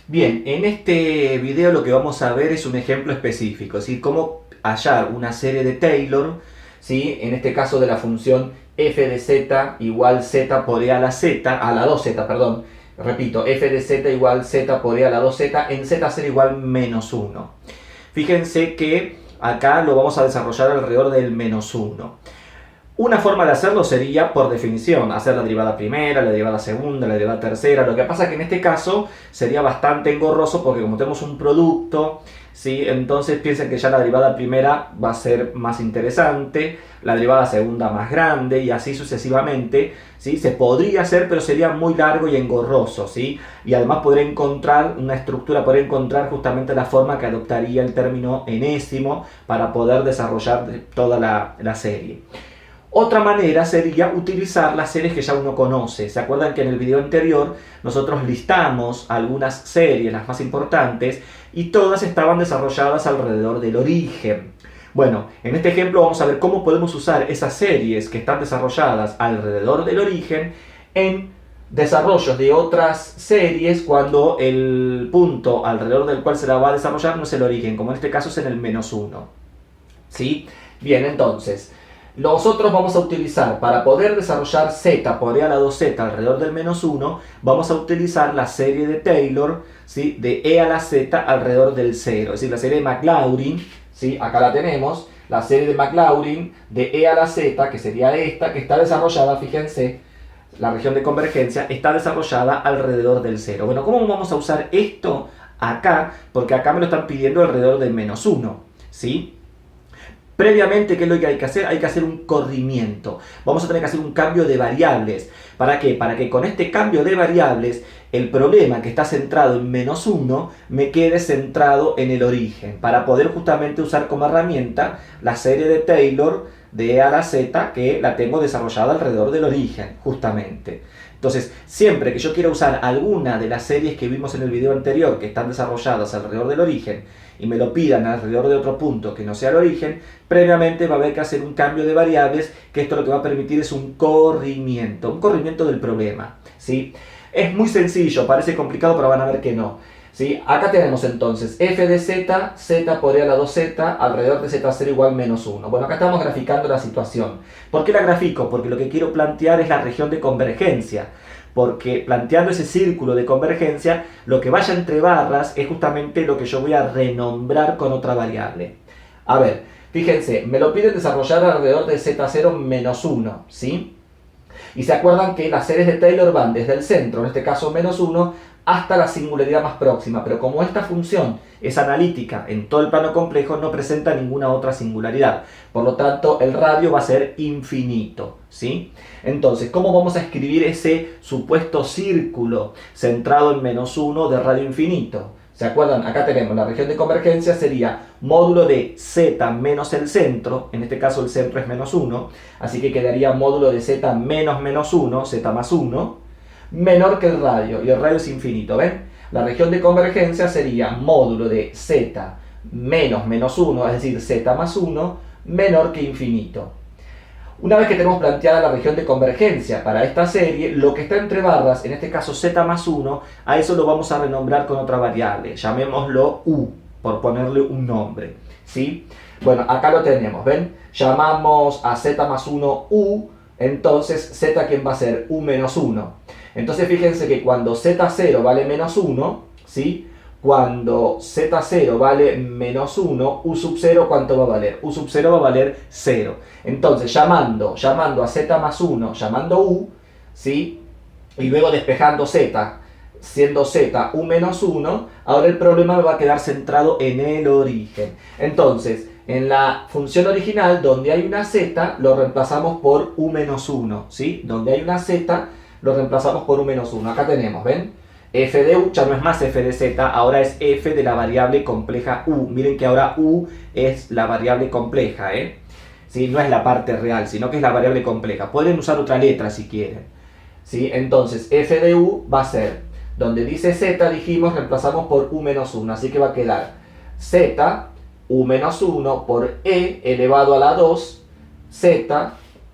Bien, en este video lo que vamos a ver es un ejemplo específico, ¿sí? Cómo hallar una serie de Taylor, ¿sí? En este caso de la función f de z igual z por e a la 2z, perdón. Repito, f de z igual z por e a la 2z en z0 igual menos 1. Fíjense que acá lo vamos a desarrollar alrededor del menos 1. Una forma de hacerlo sería, por definición, hacer la derivada primera, la derivada segunda, la derivada tercera. Lo que pasa es que en este caso sería bastante engorroso porque como tenemos un producto, ¿sí? Entonces piensen que ya la derivada primera va a ser más interesante, la derivada segunda más grande y así sucesivamente, ¿sí? Se podría hacer, pero sería muy largo y engorroso, ¿sí? Y además podré encontrar una estructura, podré encontrar justamente la forma que adoptaría el término enésimo para poder desarrollar toda la serie. Otra manera sería utilizar las series que ya uno conoce. ¿Se acuerdan que en el video anterior nosotros listamos algunas series, las más importantes, y todas estaban desarrolladas alrededor del origen? Bueno, en este ejemplo vamos a ver cómo podemos usar esas series que están desarrolladas alrededor del origen en desarrollos de otras series cuando el punto alrededor del cual se la va a desarrollar no es el origen, como en este caso es en el menos 1. ¿Sí? Bien, entonces, nosotros vamos a utilizar, para poder desarrollar z por e a la 2z alrededor del menos 1, vamos a utilizar la serie de Taylor, ¿sí? De e a la z alrededor del 0. Es decir, la serie de Maclaurin, ¿sí? Acá la tenemos, la serie de Maclaurin de e a la z, que sería esta, que está desarrollada, fíjense, la región de convergencia está desarrollada alrededor del 0. Bueno, ¿cómo vamos a usar esto acá? Porque acá me lo están pidiendo alrededor del menos 1, ¿sí? Previamente, ¿qué es lo que hay que hacer? Hay que hacer un corrimiento. Vamos a tener que hacer un cambio de variables. ¿Para qué? Para que con este cambio de variables, el problema que está centrado en menos 1 me quede centrado en el origen. Para poder justamente usar como herramienta la serie de Taylor de e a la z, que la tengo desarrollada alrededor del origen, justamente. Entonces, siempre que yo quiera usar alguna de las series que vimos en el video anterior que están desarrolladas alrededor del origen y me lo pidan alrededor de otro punto que no sea el origen, previamente va a haber que hacer un cambio de variables, que esto lo que va a permitir es un corrimiento del problema, ¿sí? Es muy sencillo, parece complicado, pero van a ver que no. ¿Sí? Acá tenemos entonces f de z, z por e a la 2z, alrededor de z0 igual menos 1. Bueno, acá estamos graficando la situación. ¿Por qué la grafico? Porque lo que quiero plantear es la región de convergencia. Porque planteando ese círculo de convergencia, lo que vaya entre barras es justamente lo que yo voy a renombrar con otra variable. A ver, fíjense, me lo piden desarrollar alrededor de z0 menos 1, ¿sí? Y se acuerdan que las series de Taylor van desde el centro, en este caso menos 1, hasta la singularidad más próxima. Pero como esta función es analítica en todo el plano complejo, no presenta ninguna otra singularidad. Por lo tanto, el radio va a ser infinito, ¿sí? Entonces, ¿cómo vamos a escribir ese supuesto círculo centrado en menos 1 de radio infinito? ¿Se acuerdan? Acá tenemos la región de convergencia, sería módulo de z menos el centro, en este caso el centro es menos 1, así que quedaría módulo de z menos menos 1, z más 1, menor que el radio, y el radio es infinito, ¿ven? La región de convergencia sería módulo de z menos menos 1, es decir, z más 1, menor que infinito. Una vez que tenemos planteada la región de convergencia para esta serie, lo que está entre barras, en este caso z más 1, a eso lo vamos a renombrar con otra variable, llamémoslo u, por ponerle un nombre, ¿sí? Bueno, acá lo tenemos, ¿ven? Llamamos a z más 1 u, entonces z, ¿quién va a ser? U menos 1. Entonces fíjense que cuando z0 vale menos 1, ¿sí? Cuando z0 vale menos 1, u sub 0, ¿cuánto va a valer? U sub 0 va a valer 0. Entonces, llamando a z más 1, llamando u, ¿sí? Y luego despejando z, siendo z u menos 1, ahora el problema me va a quedar centrado en el origen. Entonces, en la función original, donde hay una z, lo reemplazamos por u menos 1, ¿sí? Donde hay una z, lo reemplazamos por u menos 1. Acá tenemos, ¿ven? F de u ya no es más f de z, ahora es f de la variable compleja u. Miren que ahora u es la variable compleja, ¿eh? ¿Sí? No es la parte real, sino que es la variable compleja. Pueden usar otra letra si quieren, ¿sí? Entonces, f de u va a ser, donde dice z, dijimos, reemplazamos por u menos 1. Así que va a quedar z, u menos 1 por e elevado a la 2, z,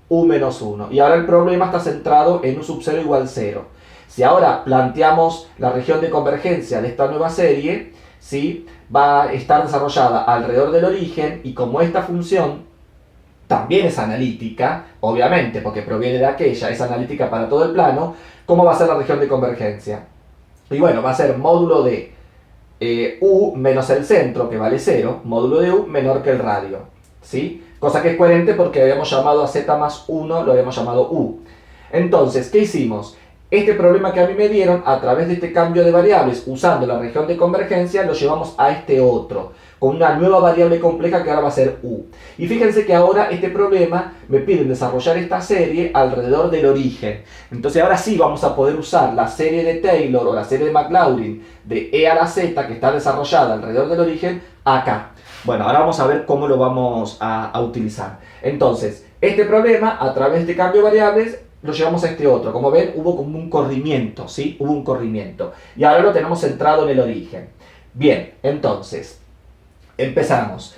u menos 1. Y ahora el problema está centrado en u sub 0 igual 0. Si ahora planteamos la región de convergencia de esta nueva serie, ¿sí? Va a estar desarrollada alrededor del origen, y como esta función también es analítica, obviamente, porque proviene de aquella, es analítica para todo el plano, ¿cómo va a ser la región de convergencia? Y bueno, va a ser módulo de u menos el centro, que vale 0, módulo de u menor que el radio, ¿sí? Cosa que es coherente porque habíamos llamado a z más 1, lo habíamos llamado u. Entonces, ¿qué hicimos? Este problema que a mí me dieron, a través de este cambio de variables, usando la región de convergencia, lo llevamos a este otro, con una nueva variable compleja que ahora va a ser u. Y fíjense que ahora este problema me piden desarrollar esta serie alrededor del origen. Entonces ahora sí vamos a poder usar la serie de Taylor o la serie de Maclaurin de e a la z, que está desarrollada alrededor del origen, acá. Bueno, ahora vamos a ver cómo lo vamos a utilizar. Entonces, este problema, a través de cambio de variables, lo llevamos a este otro. Como ven, hubo como un corrimiento, ¿sí? Hubo un corrimiento. Y ahora lo tenemos centrado en el origen. Bien, entonces, empezamos.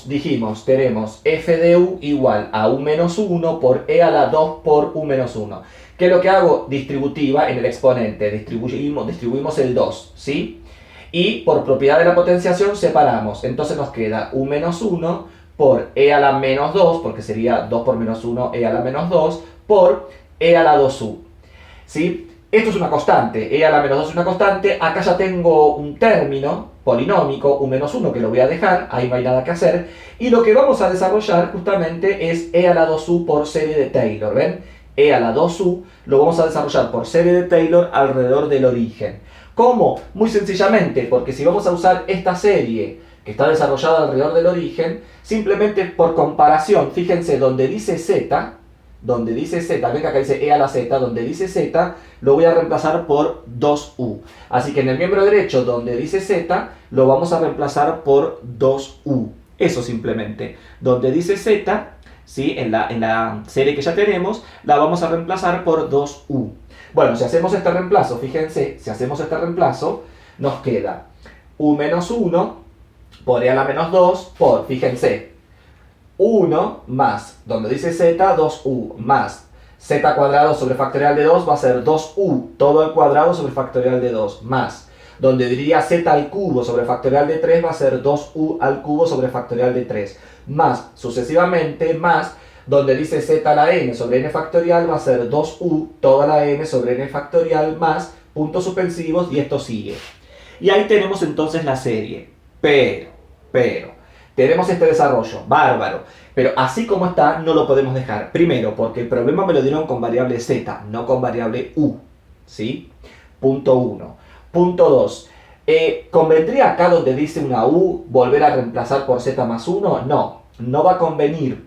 Dijimos, tenemos f de u igual a u menos 1 por e a la 2 por u menos 1. ¿Qué es lo que hago? Distributiva en el exponente. Distribuimos el 2, ¿sí? Y por propiedad de la potenciación separamos. Entonces nos queda u menos 1 por e a la menos 2, porque sería 2 por menos 1, e a la menos 2, por e a la 2u. ¿Sí? Esto es una constante, e a la menos 2 es una constante. Acá ya tengo un término polinómico, u menos 1, que lo voy a dejar, ahí no hay nada que hacer. Y lo que vamos a desarrollar justamente es e a la 2u por serie de Taylor, ¿ven? E a la 2u lo vamos a desarrollar por serie de Taylor alrededor del origen. ¿Cómo? Muy sencillamente, porque si vamos a usar esta serie que está desarrollada alrededor del origen, simplemente por comparación, fíjense, donde dice z, ven que acá dice e a la z, donde dice z, lo voy a reemplazar por 2u. Así que en el miembro derecho, donde dice z, lo vamos a reemplazar por 2u. Eso simplemente. Donde dice z, ¿sí? en la serie que ya tenemos, la vamos a reemplazar por 2u. Bueno, si hacemos este reemplazo, fíjense, si hacemos este reemplazo, nos queda u menos 1 por e a la menos 2 por, fíjense, 1 más, donde dice z, 2u, más z cuadrado sobre factorial de 2 va a ser 2u, todo al cuadrado sobre factorial de 2, más, donde diría z al cubo sobre factorial de 3 va a ser 2u al cubo sobre factorial de 3, más, sucesivamente, más, donde dice z a la n sobre n factorial va a ser 2u, toda la n sobre n factorial, más, puntos suspensivos, y esto sigue. Y ahí tenemos entonces la serie. Pero, tenemos este desarrollo, bárbaro. Pero así como está, no lo podemos dejar. Primero, porque el problema me lo dieron con variable z, no con variable u. ¿Sí? Punto 1. Punto 2. ¿Convendría acá donde dice una u volver a reemplazar por z más 1? No, no va a convenir,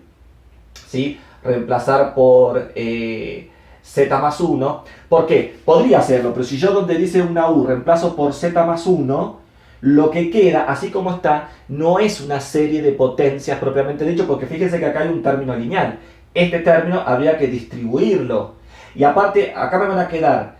¿sí? Reemplazar por z más 1. ¿Por qué? Podría hacerlo, pero si yo donde dice una u reemplazo por z más 1, lo que queda, así como está, no es una serie de potencias propiamente dicho, porque fíjense que acá hay un término lineal. Este término habría que distribuirlo. Y aparte, acá me van a quedar,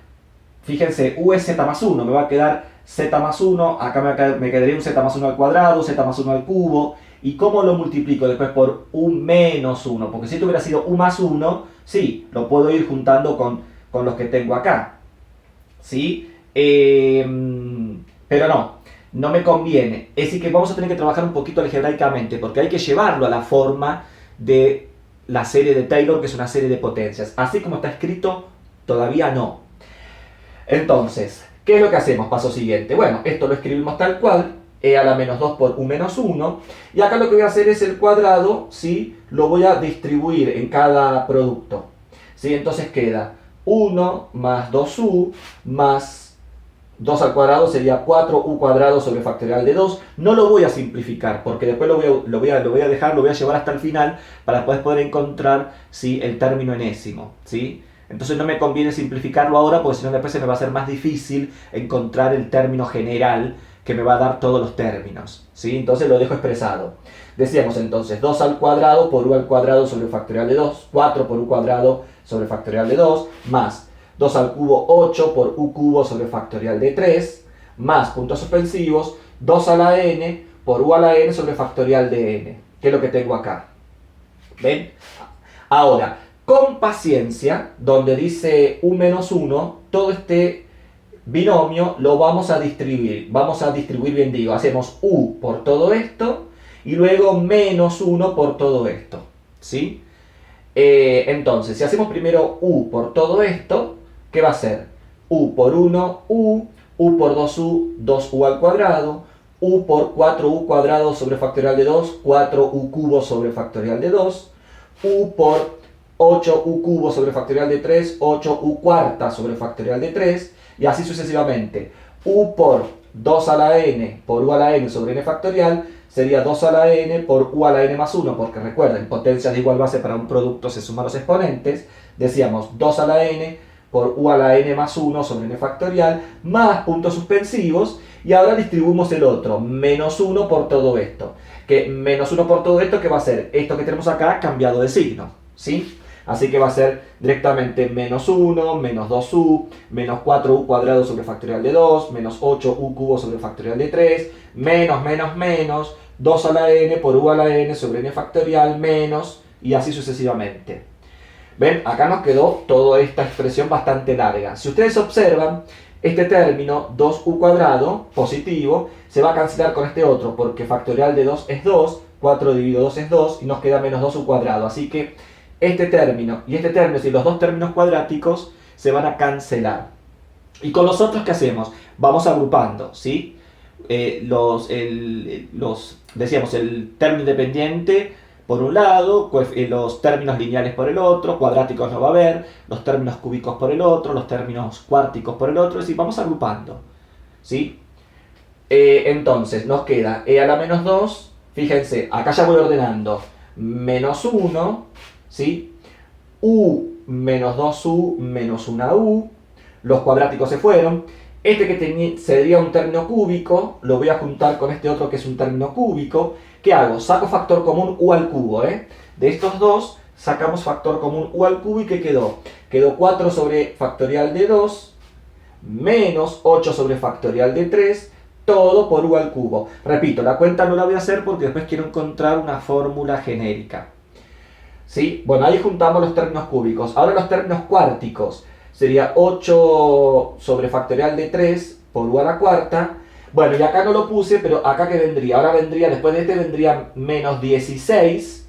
fíjense, u es z más 1, me va a quedar z más 1, acá me quedaría un z más 1 al cuadrado, z más 1 al cubo. ¿Y cómo lo multiplico después por u menos 1? Porque si esto hubiera sido u más 1, sí, lo puedo ir juntando con los que tengo acá. ¿Sí? Pero no me conviene. Es decir que vamos a tener que trabajar un poquito algebraicamente, porque hay que llevarlo a la forma de la serie de Taylor, que es una serie de potencias. Así como está escrito, todavía no. Entonces, ¿qué es lo que hacemos? Paso siguiente. Bueno, esto lo escribimos tal cual, e a la menos 2 por u menos 1, y acá lo que voy a hacer es el cuadrado, ¿sí? Lo voy a distribuir en cada producto, ¿sí? Entonces queda 1 más 2u más 2 al cuadrado sería 4u cuadrado sobre factorial de 2. No lo voy a simplificar porque después lo voy a llevar hasta el final para después poder encontrar, ¿sí? El término enésimo, ¿sí? Entonces no me conviene simplificarlo ahora porque si no después se me va a hacer más difícil encontrar el término general que me va a dar todos los términos, ¿sí? Entonces lo dejo expresado. Decíamos entonces 2 al cuadrado por u al cuadrado sobre factorial de 2, 4 por u cuadrado sobre factorial de 2, más 2 al cubo 8 por u cubo sobre factorial de 3, más puntos suspensivos, 2 a la n por u a la n sobre factorial de n, que es lo que tengo acá. ¿Ven? Ahora, con paciencia, donde dice u menos 1, todo este binomio lo vamos a distribuir bien digo, hacemos u por todo esto y luego menos 1 por todo esto, ¿sí? Entonces, si hacemos primero u por todo esto, ¿qué va a ser? U por 1, u por 2u, 2u al cuadrado, u por 4u cuadrado sobre factorial de 2, 4u cubo sobre factorial de 2, u por 8u cubo sobre factorial de 3, 8u cuarta sobre factorial de 3, y así sucesivamente. U por 2 a la n por u a la n sobre n factorial sería 2 a la n por u a la n más 1, porque recuerden, potencias de igual base para un producto se suman los exponentes, decíamos 2 a la n por u a la n más 1 sobre n factorial, más puntos suspensivos, y ahora distribuimos el otro, menos 1 por todo esto. Que menos 1 por todo esto, ¿qué va a ser? Esto que tenemos acá cambiado de signo, ¿sí? Así que va a ser directamente menos 1, menos 2u, menos 4u cuadrado sobre factorial de 2, menos 8u cubo sobre factorial de 3, menos, 2 a la n por u a la n sobre n factorial, menos, y así sucesivamente. ¿Ven? Acá nos quedó toda esta expresión bastante larga. Si ustedes observan, este término 2u cuadrado positivo se va a cancelar con este otro, porque factorial de 2 es 2, 4 dividido 2 es 2, y nos queda menos 2u cuadrado. Así que este término y este término, es decir, los dos términos cuadráticos, se van a cancelar. ¿Y con los otros qué hacemos? Vamos agrupando, ¿sí? Decíamos, el término independiente por un lado, los términos lineales por el otro, cuadráticos no va a haber, los términos cúbicos por el otro, los términos cuárticos por el otro, es decir, vamos agrupando, ¿sí? Entonces, nos queda e a la menos 2, fíjense, acá ya voy ordenando, menos 1, ¿sí? U menos 2u menos 1u, los cuadráticos se fueron. Este que sería un término cúbico, lo voy a juntar con este otro que es un término cúbico. ¿Qué hago? Saco factor común u al cubo, ¿eh? De estos dos sacamos factor común u al cubo y ¿qué quedó? Quedó 4 sobre factorial de 2 menos 8 sobre factorial de 3, todo por u al cubo. Repito, la cuenta no la voy a hacer porque después quiero encontrar una fórmula genérica, ¿sí? Bueno, ahí juntamos los términos cúbicos. Ahora los términos cuárticos. Sería 8 sobre factorial de 3 por u a la cuarta. Bueno, y acá no lo puse, pero acá que vendría. Ahora vendría, después de este vendría menos 16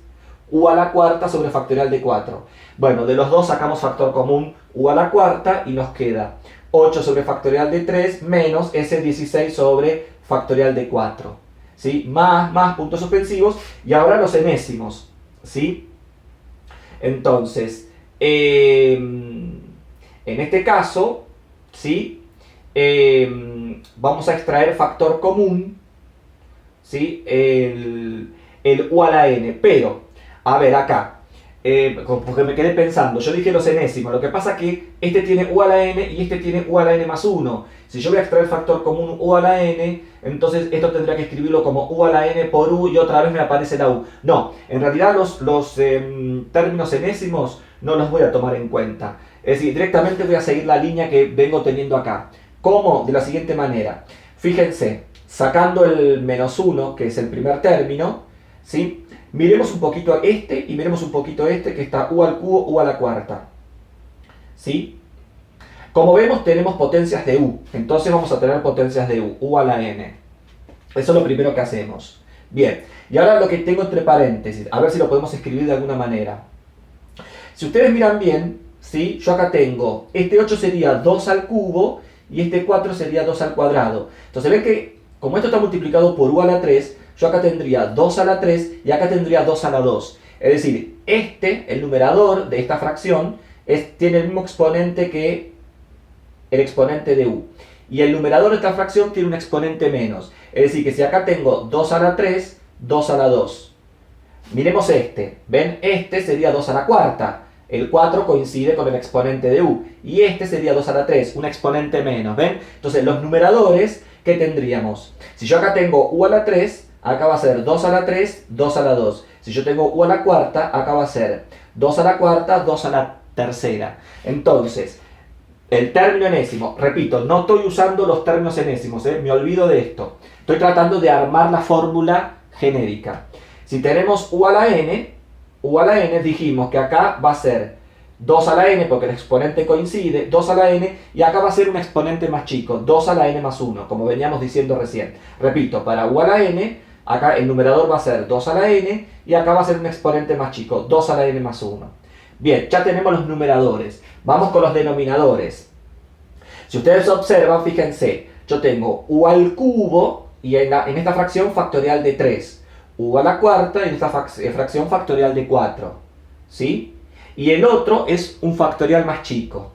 u a la cuarta sobre factorial de 4. Bueno, de los dos sacamos factor común u a la cuarta y nos queda 8 sobre factorial de 3 menos ese 16 sobre factorial de 4. ¿Sí? Más puntos suspensivos. Y ahora los enésimos, ¿sí? Entonces, en este caso, ¿sí? Vamos a extraer factor común, ¿sí? El u a la n, pero, a ver, acá, porque me quedé pensando, yo dije los enésimos, lo que pasa es que este tiene u a la n y este tiene u a la n más 1. Si yo voy a extraer factor común u a la n, entonces esto tendría que escribirlo como u a la n por u y otra vez me aparece la u. No, en realidad los términos enésimos no los voy a tomar en cuenta. Es decir, directamente voy a seguir la línea que vengo teniendo acá. ¿Cómo? De la siguiente manera. Fíjense, sacando el menos 1, que es el primer término, ¿sí? Miremos un poquito este y miremos un poquito este, que está u al cubo, u a la cuarta, ¿sí? Como vemos, tenemos potencias de u. Entonces vamos a tener potencias de u a la n. Eso es lo primero que hacemos. Bien, y ahora lo que tengo entre paréntesis, a ver si lo podemos escribir de alguna manera. Si ustedes miran bien, ¿sí? Yo acá tengo, este 8 sería 2 al cubo y este 4 sería 2 al cuadrado. Entonces ven que, como esto está multiplicado por u a la 3, yo acá tendría 2 a la 3 y acá tendría 2 a la 2. Es decir, el numerador de esta fracción, tiene el mismo exponente que el exponente de u. Y el numerador de esta fracción tiene un exponente menos. Es decir, que si acá tengo 2 a la 3, 2 a la 2. Miremos este. ¿Ven? Este sería 2 a la cuarta. El 4 coincide con el exponente de u. Y este sería 2 a la 3, un exponente menos. ¿Ven? Entonces, los numeradores, ¿qué tendríamos? Si yo acá tengo u a la 3, acá va a ser 2 a la 3, 2 a la 2. Si yo tengo u a la cuarta, acá va a ser 2 a la cuarta, 2 a la tercera. Entonces, el término enésimo, repito, no estoy usando los términos enésimos, me olvido de esto. Estoy tratando de armar la fórmula genérica. Si tenemos u a la n dijimos que acá va a ser 2 a la n, porque el exponente coincide, 2 a la n, y acá va a ser un exponente más chico, 2 a la n más 1, como veníamos diciendo recién. Repito, para u a la n, acá el numerador va a ser 2 a la n, y acá va a ser un exponente más chico, 2 a la n más 1. Bien, ya tenemos los numeradores. Vamos con los denominadores. Si ustedes observan, fíjense, yo tengo u al cubo, y en esta fracción factorial de 3, u a la cuarta, y en esta fracción factorial de 4, ¿sí? Y el otro es un factorial más chico.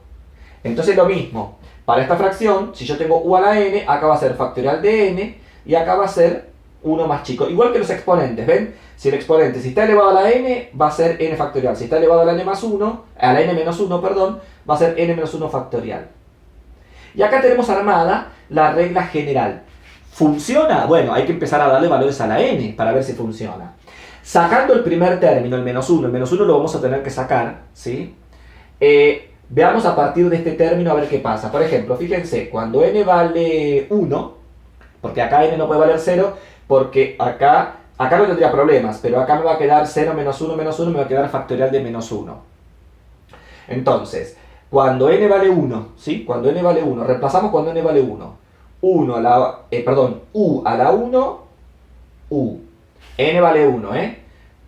Entonces lo mismo, para esta fracción, si yo tengo u a la n, acá va a ser factorial de n, y acá va a ser 1 más chico. Igual que los exponentes, ¿ven? Si el exponente, si está elevado a la n, va a ser n factorial. Si está elevado a la n más 1, a la n menos 1, perdón, va a ser n menos 1 factorial. Y acá tenemos armada la regla general. ¿Funciona? Bueno, hay que empezar a darle valores a la n para ver si funciona. Sacando el primer término, el menos 1 lo vamos a tener que sacar, ¿sí? Veamos a partir de este término a ver qué pasa. Por ejemplo, fíjense, cuando n vale 1, porque acá n no puede valer 0, porque acá no tendría problemas, pero acá me va a quedar 0 menos 1, me va a quedar factorial de menos 1. Entonces, cuando n vale 1, ¿sí? Cuando n vale 1, reemplazamos cuando n vale 1. U a la 1, u. N vale 1,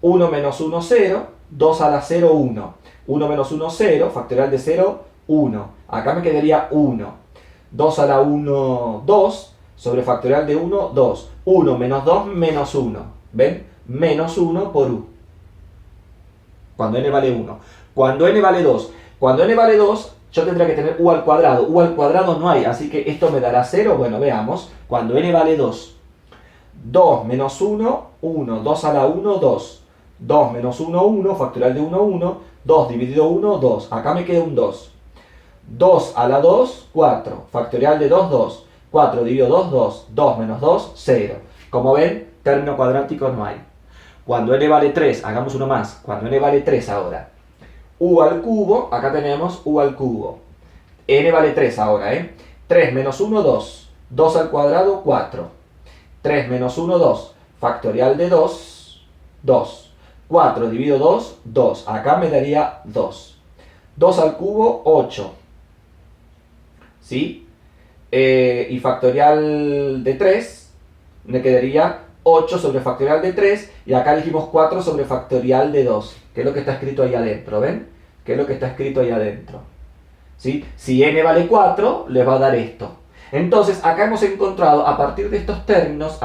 1 menos 1, 0. 2 a la 0, 1. 1 menos 1, 0. Factorial de 0, 1. Acá me quedaría 1. 2 a la 1, 2. Sobre factorial de 1, 2. 1 menos 2, menos 1. ¿Ven? Menos 1 por u. Cuando n vale 1. Cuando n vale 2. Cuando n vale 2, yo tendría que tener u al cuadrado. U al cuadrado no hay, así que esto me dará 0. Bueno, veamos. Cuando n vale 2. 2 menos 1, 1. 2 a la 1, 2. 2 menos 1, 1. Factorial de 1, 1. 2 dividido 1, 2. Acá me queda un 2. 2 a la 2, 4. Factorial de 2, 2. 4 dividido 2, 2. 2 menos 2, 0. Como ven, término cuadrático no hay. Cuando n vale 3, hagamos uno más. Cuando n vale 3 ahora. U al cubo, acá tenemos u al cubo. N vale 3 ahora, 3 menos 1, 2. 2 al cuadrado, 4. 3 menos 1, 2. Factorial de 2, 2. 4 dividido 2, 2. Acá me daría 2. 2 al cubo, 8. ¿Sí? Y factorial de 3, me quedaría 8 sobre factorial de 3. Y acá dijimos 4 sobre factorial de 2. Que es lo que está escrito ahí adentro, ¿ven? Que es lo que está escrito ahí adentro. ¿Sí? Si n vale 4, les va a dar esto. Entonces, acá hemos encontrado, a partir de estos términos,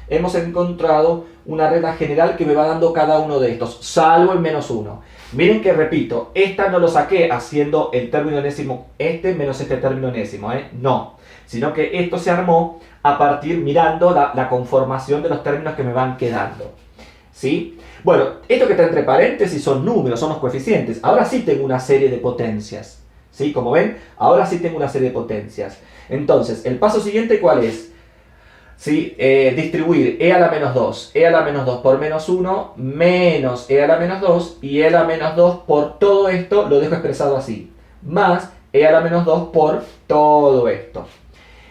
hemos encontrado una regla general que me va dando cada uno de estos, salvo el menos 1. Miren que repito, esta no lo saqué haciendo el término enésimo menos este término enésimo, no. Sino que esto se armó a partir, mirando la conformación de los términos que me van quedando. ¿Sí? Bueno, esto que está entre paréntesis son números, son los coeficientes. Ahora sí tengo una serie de potencias. ¿Sí? Como ven, ahora sí tengo una serie de potencias. Entonces, el paso siguiente, ¿cuál es? ¿Sí? Distribuir e a la menos 2. E a la menos 2 por menos 1 menos e a la menos 2. Y e a la menos 2 por todo esto lo dejo expresado así. Más e a la menos 2 por todo esto.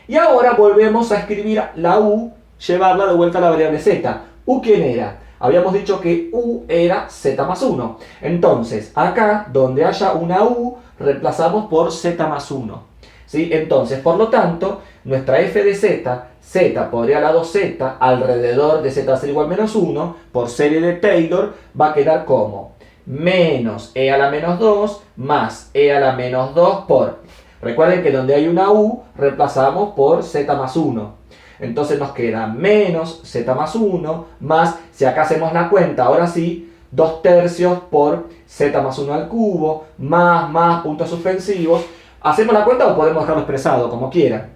Y ahora volvemos a escribir la u, llevarla de vuelta a la variable z. ¿U quién era? Habíamos dicho que u era z más 1. Entonces, acá, donde haya una u, reemplazamos por z más 1. ¿Sí? Entonces, por lo tanto, nuestra f de z por e a la 2z, alrededor de z va a ser igual a menos 1, por serie de Taylor, va a quedar como menos e a la menos 2 más e a la menos 2 por... Recuerden que donde hay una u, reemplazamos por z más 1. Entonces nos queda menos z más 1 más, si acá hacemos la cuenta, ahora sí, 2 tercios por z más 1 al cubo, más, puntos suspensivos. ¿Hacemos la cuenta o podemos dejarlo expresado como quieran?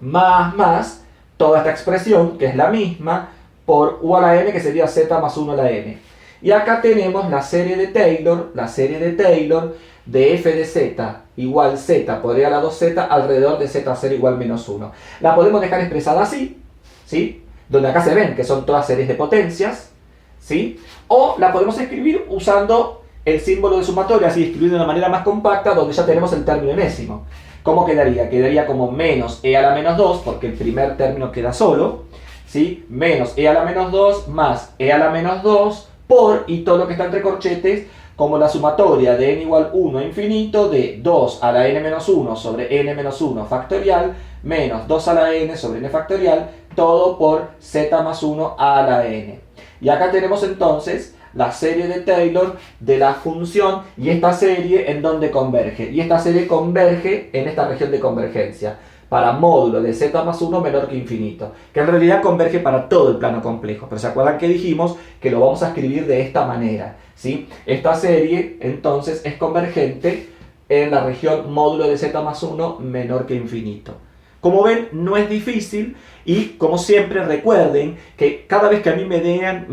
Más, toda esta expresión, que es la misma, por u a la n, que sería z más 1 a la n. Y acá tenemos la serie de Taylor de f de z igual z por e a la 2z alrededor de z a ser igual menos 1. La podemos dejar expresada así, ¿sí? Donde acá se ven que son todas series de potencias, ¿sí? O la podemos escribir usando el símbolo de sumatoria, así escribido de una manera más compacta, donde ya tenemos el término enésimo. ¿Cómo quedaría? Quedaría como menos e a la menos 2, porque el primer término queda solo, ¿sí? Menos e a la menos 2 más e a la menos 2 por, y todo lo que está entre corchetes, como la sumatoria de n igual 1 a infinito de 2 a la n menos 1 sobre n menos 1 factorial menos 2 a la n sobre n factorial, todo por z más 1 a la n. Y acá tenemos entonces la serie de Taylor de la función y esta serie en donde converge. Y esta serie converge en esta región de convergencia para módulo de z más 1 menor que infinito, que en realidad converge para todo el plano complejo. Pero ¿se acuerdan que dijimos que lo vamos a escribir de esta manera? ¿Sí? Esta serie entonces es convergente en la región módulo de z más 1 menor que infinito. Como ven, no es difícil y como siempre recuerden que cada vez que a mí me den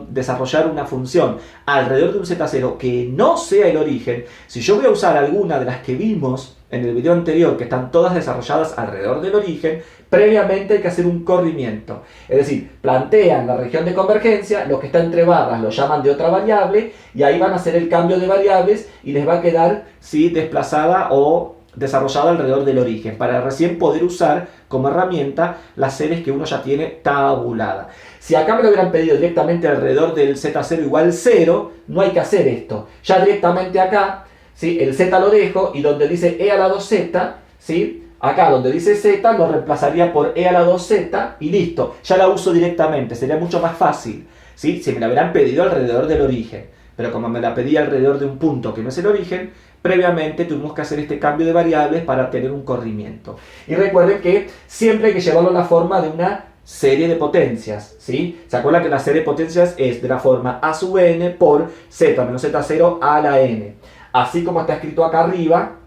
desarrollar una función alrededor de un z0 que no sea el origen, si yo voy a usar alguna de las que vimos en el video anterior, que están todas desarrolladas alrededor del origen, previamente hay que hacer un corrimiento. Es decir, plantean la región de convergencia, lo que está entre barras lo llaman de otra variable y ahí van a hacer el cambio de variables y les va a quedar ¿sí? desplazada o desarrollada alrededor del origen, para recién poder usar como herramienta las series que uno ya tiene tabulada. Si acá me lo hubieran pedido directamente alrededor del z0 igual 0, no hay que hacer esto. Ya directamente acá, ¿sí? El z lo dejo y donde dice e a la 2z, ¿sí? Acá donde dice z lo reemplazaría por e a la 2z y listo, ya la uso directamente, sería mucho más fácil, ¿sí? Si me la hubieran pedido alrededor del origen, pero como me la pedí alrededor de un punto que no es el origen, previamente tuvimos que hacer este cambio de variables para tener un corrimiento. Y recuerden que siempre hay que llevarlo a la forma de una serie de potencias, ¿sí? ¿Se acuerdan que la serie de potencias es de la forma a sub n por z menos z0 a la n? Así como está escrito acá arriba,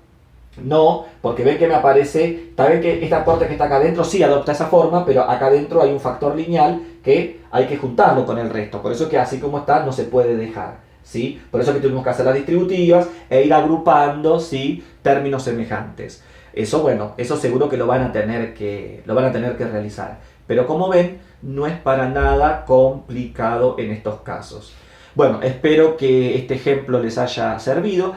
no, porque ven que me aparece, también que esta parte que está acá adentro sí adopta esa forma, pero acá adentro hay un factor lineal que hay que juntarlo con el resto. Por eso que así como está no se puede dejar. ¿Sí? Por eso que tuvimos que hacer las distributivas e ir agrupando ¿sí? términos semejantes. Eso, bueno, eso seguro que lo van a tener que realizar. Pero como ven, no es para nada complicado en estos casos. Bueno, espero que este ejemplo les haya servido.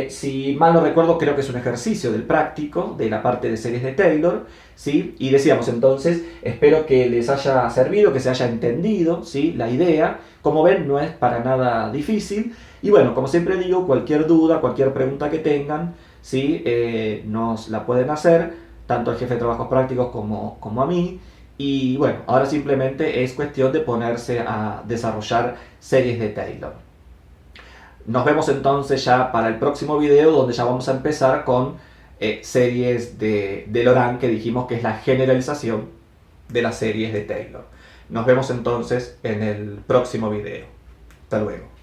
Si mal no recuerdo, creo que es un ejercicio del práctico, de la parte de series de Taylor, ¿sí? Y decíamos entonces, espero que les haya servido, que se haya entendido, ¿sí? La idea. Como ven, no es para nada difícil. Y bueno, como siempre digo, cualquier duda, cualquier pregunta que tengan, ¿sí? Nos la pueden hacer, tanto al jefe de trabajos prácticos como a mí. Y bueno, ahora simplemente es cuestión de ponerse a desarrollar series de Taylor. Nos vemos entonces ya para el próximo video, donde ya vamos a empezar con series de Laurent, que dijimos que es la generalización de las series de Taylor. Nos vemos entonces en el próximo video. Hasta luego.